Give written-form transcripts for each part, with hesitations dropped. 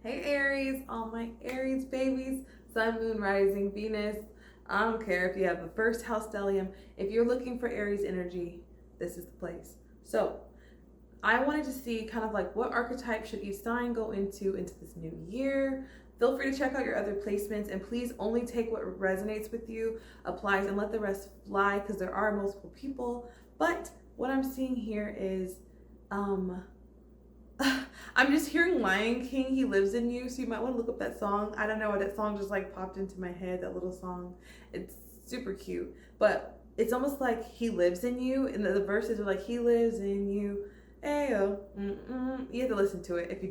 Hey Aries, all my Aries babies, Sun, Moon, Rising, Venus. I don't care if you have the first house stellium. If you're looking for Aries energy, this is the place. So I wanted to see kind of like what archetype should each sign go into this new year. Feel free to check out your other placements and please only take what resonates with you, applies, and let the rest fly because there are multiple people. But what I'm seeing here is um I'm just hearing Lion King, He Lives in You. So you might want to look up that song. I don't know why that song just like popped into my head, that little song. It's super cute. But it's almost like He lives in you. And the verses are like, He lives in you. Ayo. You have to listen to it if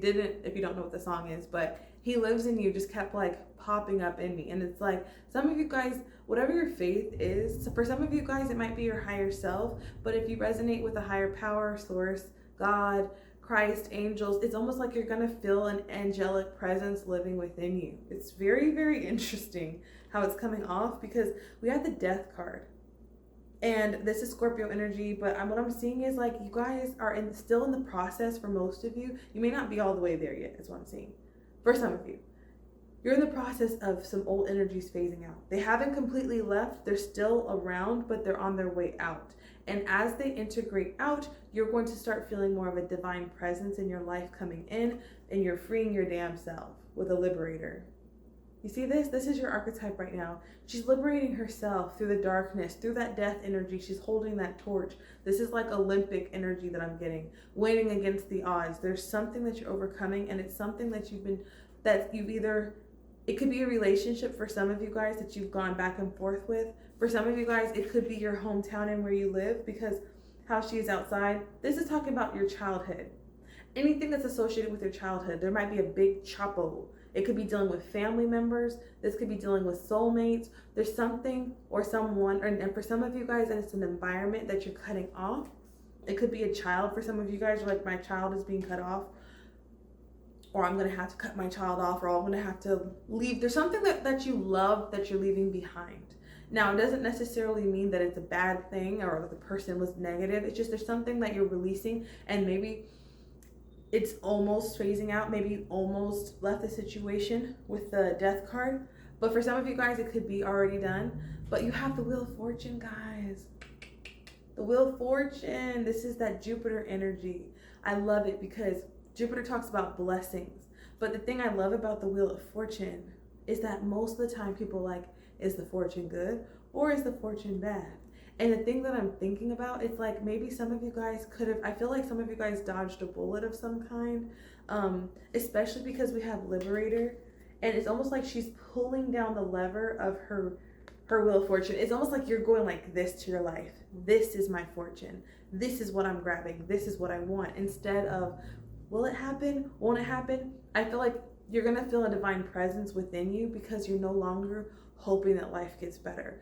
you don't know what the song is. But He lives in you just kept like popping up in me. And it's like, some of you guys, whatever your faith is, so for some of you guys, it might be your higher self. But if you resonate with a higher power, source, God, Christ, angels, it's almost like you're gonna feel an angelic presence living within you. It's very, very interesting how it's coming off because we have the death card. And this is Scorpio energy, but what I'm seeing is like you guys are still in the process for most of you. You may not be all the way there yet, is what I'm seeing. For some of you, you're in the process of some old energies phasing out. They haven't completely left, they're still around, but they're on their way out. And as they integrate out, you're going to start feeling more of a divine presence in your life coming in, and you're freeing your damn self with a liberator. You see this? This is your archetype right now. She's liberating herself through the darkness, through that death energy. She's holding that torch. This is like Olympic energy that I'm getting, winning against the odds. There's something that you're overcoming, and it's something that you've either, it could be a relationship for some of you guys that you've gone back and forth with. For some of you guys, it could be your hometown and where you live, because how she is outside. This is talking about your childhood. Anything that's associated with your childhood. There might be a big chapo. It could be dealing with family members. This could be dealing with soulmates. There's something or someone, and for some of you guys, it's an environment that you're cutting off. It could be a child. For some of you guys, you're like, my child is being cut off, or I'm going to have to cut my child off, or I'm going to have to leave. There's something that you love that you're leaving behind. Now, it doesn't necessarily mean that it's a bad thing or that the person was negative. It's just there's something that you're releasing, and maybe it's almost phasing out. Maybe you almost left the situation with the death card. But for some of you guys, it could be already done. But you have the Wheel of Fortune, guys. The Wheel of Fortune. This is that Jupiter energy. I love it because Jupiter talks about blessings. But the thing I love about the Wheel of Fortune is that most of the time people are like, is the fortune good or is the fortune bad? And the thing that I'm thinking about, it's like maybe some of you guys could have, I feel like some of you guys dodged a bullet of some kind, especially because we have Liberator. And it's almost like she's pulling down the lever of her Wheel of Fortune. It's almost like you're going like this to your life. This is my fortune. This is what I'm grabbing. This is what I want. Instead of, will it happen? Won't it happen? I feel like you're going to feel a divine presence within you because you're no longer hoping that life gets better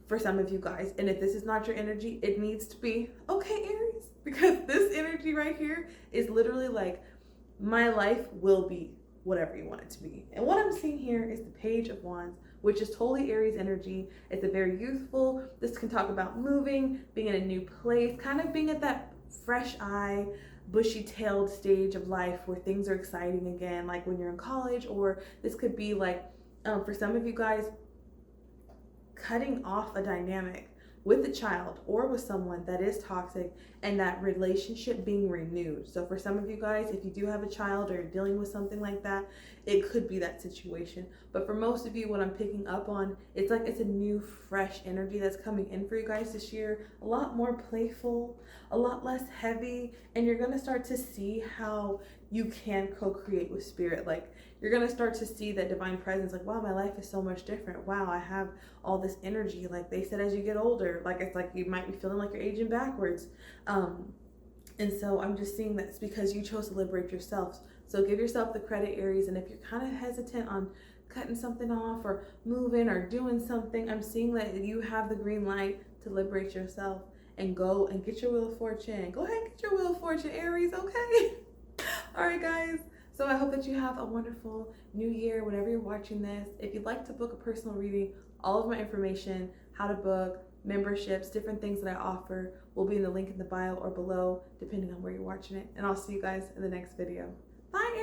for some of you guys. And if this is not your energy, it needs to be, okay, Aries, because this energy right here is literally like, my life will be whatever you want it to be. And what I'm seeing here is the Page of Wands, which is totally Aries energy. It's a very youthful, this can talk about moving, being in a new place, kind of being at that fresh eye, bushy-tailed stage of life where things are exciting again, like when you're in college. Or this could be like, for some of you guys, cutting off a dynamic with a child or with someone that is toxic, and that relationship being renewed. So for some of you guys, if you do have a child or you're dealing with something like that, it could be that situation. But for most of you, what I'm picking up on, it's like it's a new fresh energy that's coming in for you guys this year. A lot more playful, a lot less heavy, and you're going to start to see how you can co-create with spirit. Like, you're going to start to see that divine presence, like, wow, my life is so much different. Wow, I have all this energy. Like they said, as you get older, like it's like you might be feeling like you're aging backwards. And so I'm just seeing that's because you chose to liberate yourself. So give yourself the credit, Aries. And if you're kind of hesitant on cutting something off or moving or doing something, I'm seeing that you have the green light to liberate yourself and go and get your Wheel of Fortune. Go ahead and get your Wheel of Fortune, Aries, okay? All right, guys. So I hope that you have a wonderful new year whenever you're watching this. If you'd like to book a personal reading, all of my information, how to book, memberships, different things that I offer will be in the link in the bio or below, depending on where you're watching it. And I'll see you guys in the next video. Bye.